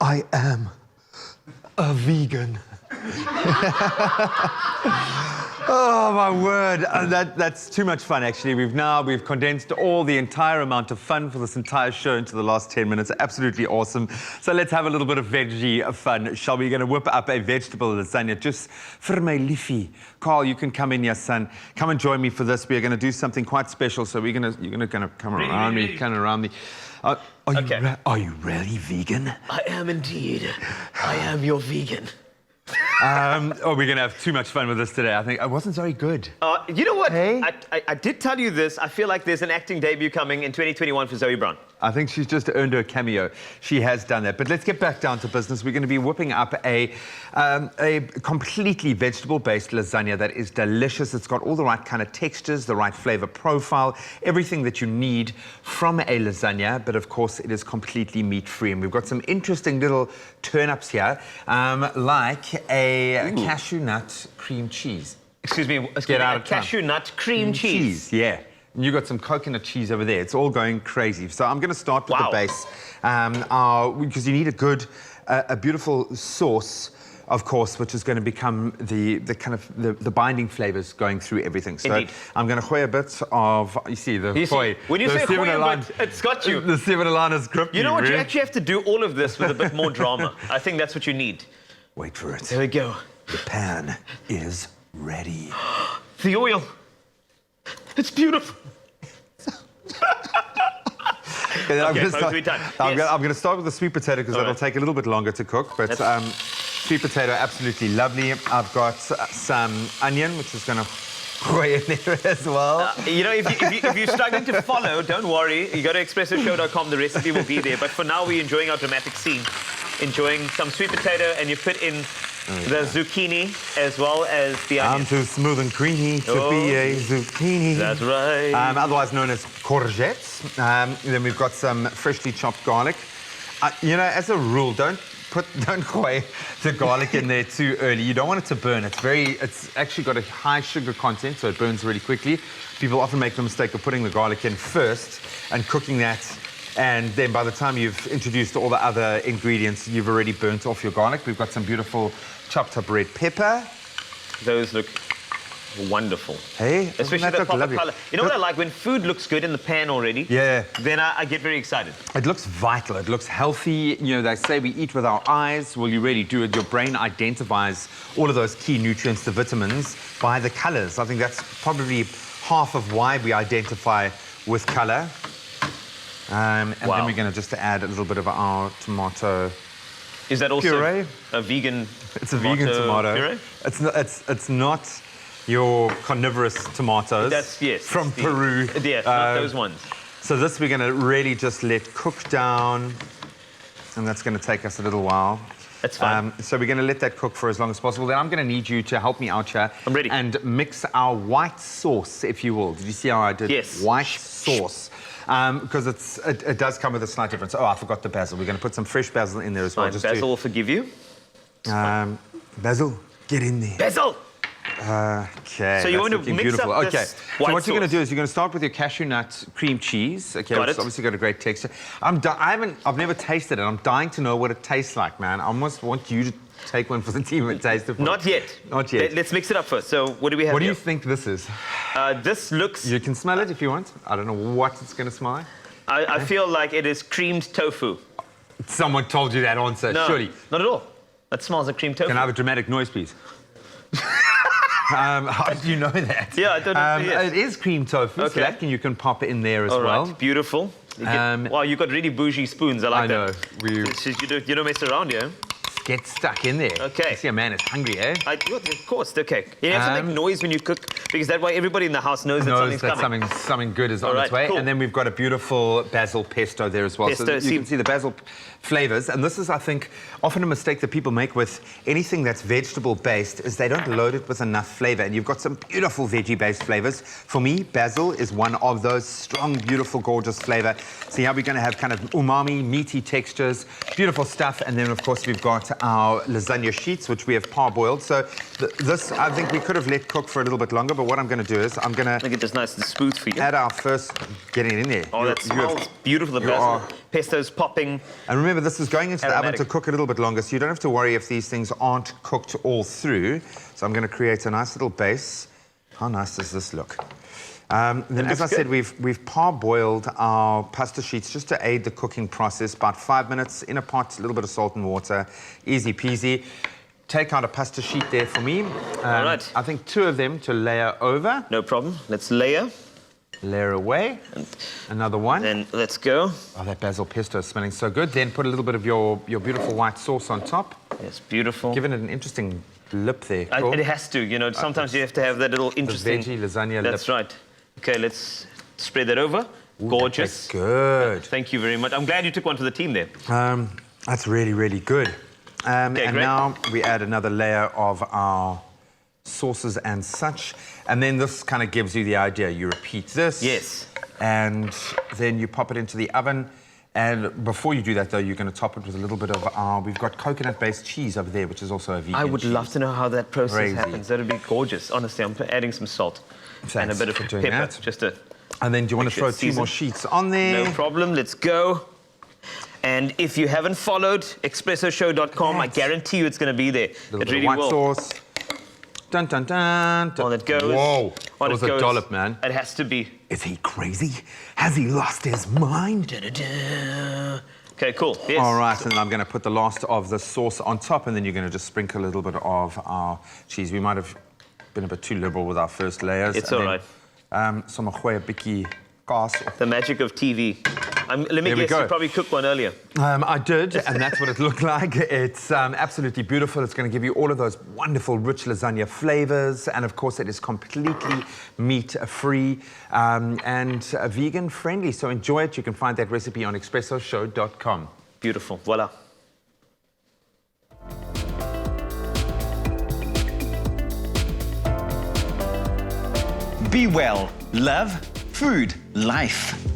I am a vegan. Oh, my word. That's too much fun, actually. We've condensed all the entire amount of fun for this entire show into the last 10 minutes. Absolutely awesome. So let's have a little bit of veggie fun, shall we? We're going to whip up a vegetable lasagna just for my liefie. Carl, you can come in here, son. Come and join me for this. We're going to do something quite special. So you're going to kind of come around me, kind of around me. Are you really vegan? I am indeed. I am your vegan. We're going to have too much fun with this today. I think it wasn't very good. You know what? Hey? I did tell you this. I feel like there's an acting debut coming in 2021 for Zoe Brown. I think she's just earned her cameo. She has done that. But let's get back down to business. We're going to be whipping up a completely vegetable-based lasagna that is delicious. It's got all the right kind of textures, the right flavor profile, everything that you need from a lasagna. But of course, it is completely meat-free. And we've got some interesting little turn-ups here, like a cashew nut cream cheese. Excuse me, cashew nut cream cheese. Yeah. And you got some coconut cheese over there. It's all going crazy. So I'm going to start with the base, because you need a beautiful sauce, of course, which is going to become the kind of the binding flavors going through everything. So Indeed. I'm going to gooi a bit of, you see, the gooi. When you say gooi a bit, it's got you. The 7-liners grip. You know what? You actually have to do all of this with a bit more drama. I think that's what you need. Wait for it. There we go. The pan is ready. The oil. It's beautiful. Okay, I'm going to start with the sweet potato because that'll take a little bit longer to cook. But sweet potato, absolutely lovely. I've got some onion, which is going to go in there as well. You know, if you're struggling to follow, don't worry. You go to expressoshow.com. The recipe will be there. But for now, we're enjoying our dramatic scene. Enjoying some sweet potato, and you put in the zucchini as well as the onion. I'm too smooth and creamy to be a zucchini. That's right. Otherwise known as courgettes. Then we've got some freshly chopped garlic. You know, as a rule, don't gooi the garlic in there too early. You don't want it to burn. It's actually got a high sugar content, so it burns really quickly. People often make the mistake of putting the garlic in first and cooking that. And then by the time you've introduced all the other ingredients, you've already burnt off your garlic. We've got some beautiful chopped up red pepper. Those look wonderful. Hey, especially the pop of color. You know what I like? When food looks good in the pan already, then I get very excited. It looks vital. It looks healthy. You know, they say we eat with our eyes. Well, you really do it. Your brain identifies all of those key nutrients, the vitamins, by the colors. I think that's probably half of why we identify with color. And then we're going to just add a little bit of our tomato. Is that also puree. A vegan? It's a vegan tomato. Puree? It's not your carnivorous tomatoes. From Peru. Yes, not those ones. So this we're going to really just let cook down, and that's going to take us a little while. That's fine. So we're going to let that cook for as long as possible. Then I'm going to need you to help me out here. I'm ready. And mix our white sauce, if you will. Did you see how I did? Yes. White sauce. Because it does come with a slight difference. Oh, I forgot the basil. We're going to put some fresh basil in there as well. Basil will forgive you. Basil, get in there. Basil! Okay. So you want to mix beautiful. up Okay. this So white what you're going sauce. to do is you're going to start with your cashew nut cream cheese. Okay, Got it's it. obviously got a great texture. I've never tasted it. I'm dying to know what it tastes like, man. I almost want you to take one for the team and taste it. Not yet. Not yet. Let's mix it up first. So what do we have What do here? you think this is? This looks... You can smell it if you want. I don't know what it's going to smell like. I feel like it is creamed tofu. Someone told you that answer, No, surely. not at all. That smells like creamed tofu. Can I have a dramatic noise, please? How did you know that? Yeah, I don't know. Yes. It is cream tofu, so that you can pop it in there as well. Right, beautiful. Wow, you've got really bougie spoons. I like that. I know. You don't mess around here. Get stuck in there. Okay. You see a man is hungry, eh? Of course, okay. You have to make noise when you cook, because that way everybody in the house knows that something's coming. Something good is on its way. Cool. And then we've got a beautiful basil pesto there as well. Pesto, so you can see the basil flavors. And this is, I think, often a mistake that people make with anything that's vegetable-based is they don't load it with enough flavor. And you've got some beautiful veggie-based flavors. For me, basil is one of those strong, beautiful, gorgeous flavor. See how we're going to have kind of umami, meaty textures, beautiful stuff. And then, of course, we've got our lasagna sheets, which we have parboiled. So this, I think we could have let cook for a little bit longer, but what I'm going to do is I'm going Make to it just nice and smooth for you. add our first, getting it in there. Oh, that smells beautiful. The pesto's popping. And remember, this is going into the oven to cook a little bit longer, so you don't have to worry if these things aren't cooked all through. So I'm going to create a nice little base. How nice does this look? Then, as I said, we've parboiled our pasta sheets just to aid the cooking process. About 5 minutes in a pot, a little bit of salt and water, easy peasy. Take out a pasta sheet there for me. All right. I think 2 of them to layer over. No problem. Let's layer. Layer away. Another one. Then let's go. Oh, that basil pesto is smelling so good. Then put a little bit of your beautiful white sauce on top. Yes, beautiful. Giving it an interesting lip there. Cool. It has to, you know, sometimes you have to have that little interesting... The veggie lasagna lip. That's right. Okay, let's spread that over. Ooh, gorgeous. That's good. Thank you very much. I'm glad you took one to the team there. That's really, really good. Okay, and great. now we add another layer of our sauces and such. And then this kind of gives you the idea. You repeat this. Yes. And then you pop it into the oven. And before you do that, though, you're going to top it with a little bit of our... We've got coconut-based cheese over there, which is also a vegan I would cheese. love to know how that process Crazy. happens. That would be gorgeous. Honestly, I'm adding some salt and a bit of for doing pepper. that. Just to... And then do you want to throw 2 more sheets on there? No problem. Let's go. And if you haven't followed expressoshow.com, I guarantee you it's going to be there. A little It bit really of white will. sauce. Dun, dun, dun, dun. On it goes. Whoa. On That was it a goes. dollop, man. It has to be. Is he crazy? Has he lost his mind? Da-da-da. Okay, cool. Yes. All right, and then I'm going to put the last of the sauce on top, and then you're going to just sprinkle a little bit of our cheese. We might have been a bit too liberal with our first layers. It's all right. Some goeie bietjie kaas. The magic of TV. Let me There we guess, go. you probably cooked one earlier. I did, and that's what it looked like. It's absolutely beautiful. It's going to give you all of those wonderful, rich lasagna flavors. And, of course, it is completely meat-free and vegan-friendly. So enjoy it. You can find that recipe on expressoshow.com. Beautiful. Voila. Be well. Love. Food. Life.